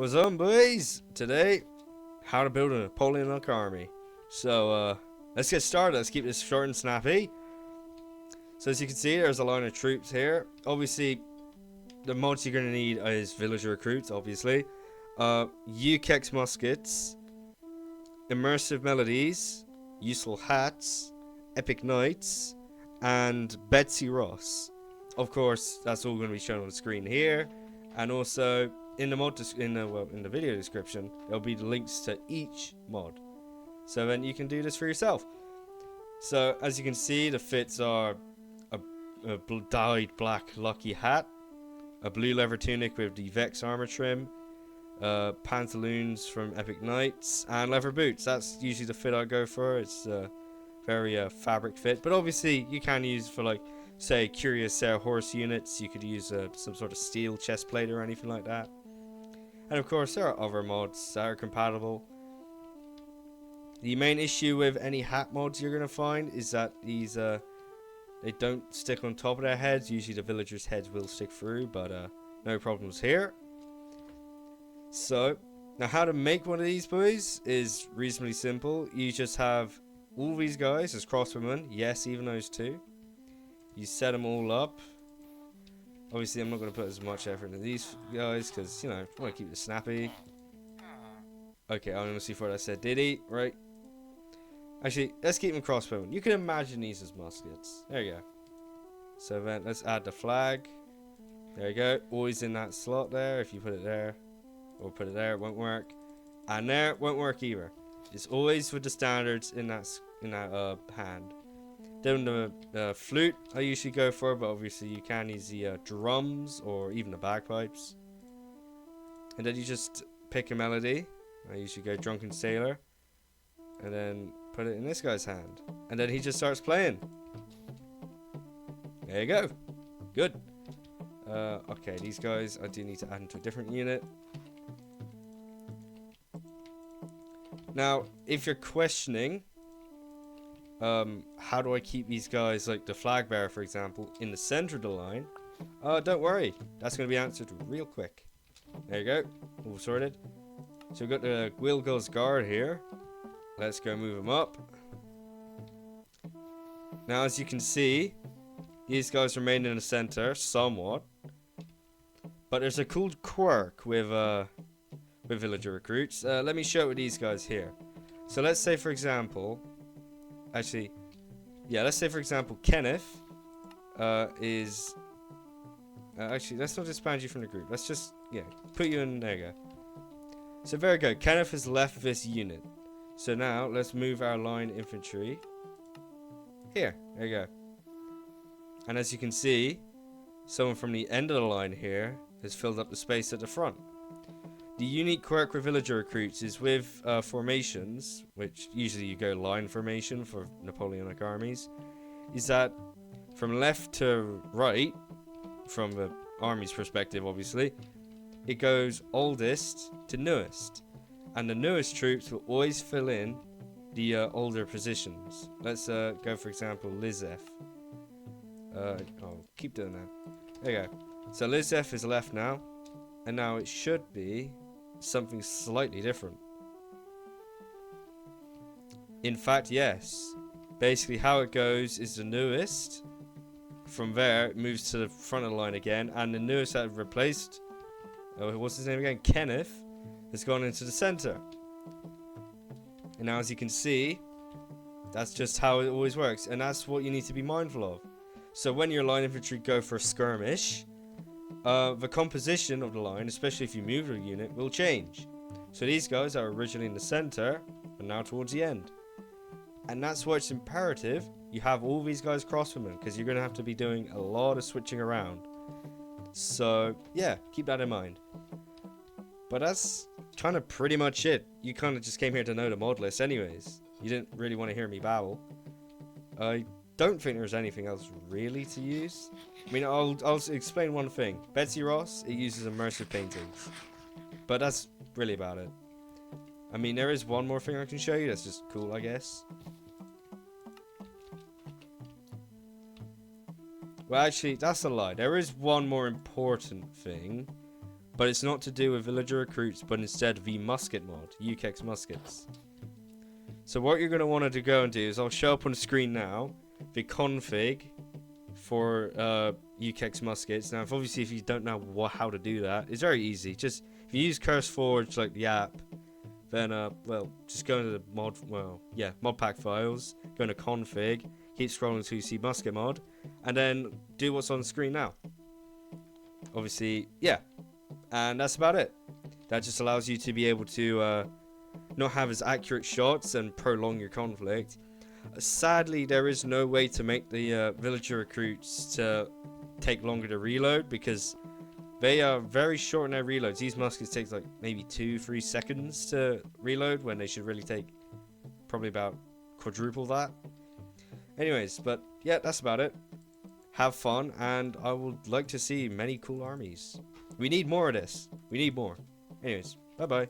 What's up, boys? Today, how to build a Napoleonic army. So, let's get started. Let's keep this short and snappy. So, as you can see, there's a line of troops here. Obviously, the mods you're going to need is villager recruits, obviously. UKEX muskets, immersive melodies, useful hats, epic knights, and Betsy Ross. Of course, that's all going to be shown on the screen here. And also, in the video description, there'll be the links to each mod, so then you can do this for yourself. So as you can see, the fits are a dyed black lucky hat, a blue leather tunic with the Vex armor trim, pantaloons from Epic Knights, and leather boots. That's usually the fit I go for. It's very fabric fit, but obviously you can use for, like, say, curious horse units. You could use some sort of steel chest plate or anything like that. And of course, there are other mods that are compatible. The main issue with any hat mods you're going to find is that these they don't stick on top of their heads. Usually the villagers' heads will stick through, but no problems here. So, now how to make one of these boys is reasonably simple. You just have all these guys as crossbowmen. Yes, even those two. You set them all up. Obviously, I'm not going to put as much effort into these guys because, you know, I want to keep it snappy. Okay, I honestly thought I said Diddy, right? Actually, let's keep them crossbowmen. You can imagine these as muskets. There you go. So then, let's add the flag. There you go. Always in that slot there. If you put it there or put it there, it won't work. And there, it won't work either. It's always with the standards in that hand. Then the flute I usually go for, but obviously you can use the drums or even the bagpipes. And then you just pick a melody. I usually go Drunken Sailor. And then put it in this guy's hand. And then he just starts playing. There you go. Good. Okay, these guys I do need to add into a different unit. Now, if you're questioning how do I keep these guys, like the flag bearer for example, in the center of the line, don't worry, that's going to be answered real quick. There you go, all sorted. So we've got the Gwilgos guard here. Let's go move them up. Now as you can see, these guys remain in the center somewhat, but there's a cool quirk with villager recruits. Let me show it with these guys here. So let's say for example, let's say for example Kenneth is actually, let's not disband you from the group. Let's just put you in. There you go. So very good. Kenneth has left this unit. So now let's move our line infantry here. There you go. And as you can see, someone from the end of the line here has filled up the space at the front. The unique quirk with villager recruits is with formations, which usually you go line formation for Napoleonic armies, is that from left to right, from the army's perspective obviously, it goes oldest to newest. And the newest troops will always fill in the older positions. Let's go for example Lizef. I'll keep doing that. There you go. So Lizef is left now, and now it should be something slightly different. In fact, yes. Basically how it goes is the newest. From there it moves to the front of the line again, and the newest that replaced, what's his name again? Kenneth, has gone into the center. And now as you can see, that's just how it always works, and that's what you need to be mindful of. So when your line infantry go for a skirmish, the composition of the line, especially if you move your unit, will change. So these guys are originally in the center and now towards the end. And that's why it's imperative you have all these guys crossbowmen, because you're going to have to be doing a lot of switching around. So yeah, keep that in mind. But that's kind of pretty much it. You kind of just came here to know the mod list anyways. You didn't really want to hear me babble. I don't think there's anything else really to use. I mean, I'll explain one thing. Betsy Ross, it uses immersive paintings, but that's really about it. I mean, there is one more thing I can show you that's just cool, I guess. Well, actually, that's a lie. There is one more important thing, but it's not to do with villager recruits, but instead the musket mod, UKEX muskets. So what you're going to want to go and do is, I'll show up on the screen now, the config for UKEX muskets. Now, obviously, if you don't know how to do that, it's very easy. Just, if you use CurseForge, like the app, then, well, just go into the mod pack files, go into config, keep scrolling until you see musket mod, and then do what's on the screen now. Obviously, yeah. And that's about it. That just allows you to be able to not have as accurate shots and prolong your conflict. Sadly, there is no way to make the villager recruits to take longer to reload, because they are very short in their reloads. These muskets take like maybe 2-3 seconds to reload, when they should really take probably about quadruple that. Anyways, but yeah, that's about it. Have fun, and I would like to see many cool armies. We need more of this. We need more. Anyways, bye bye.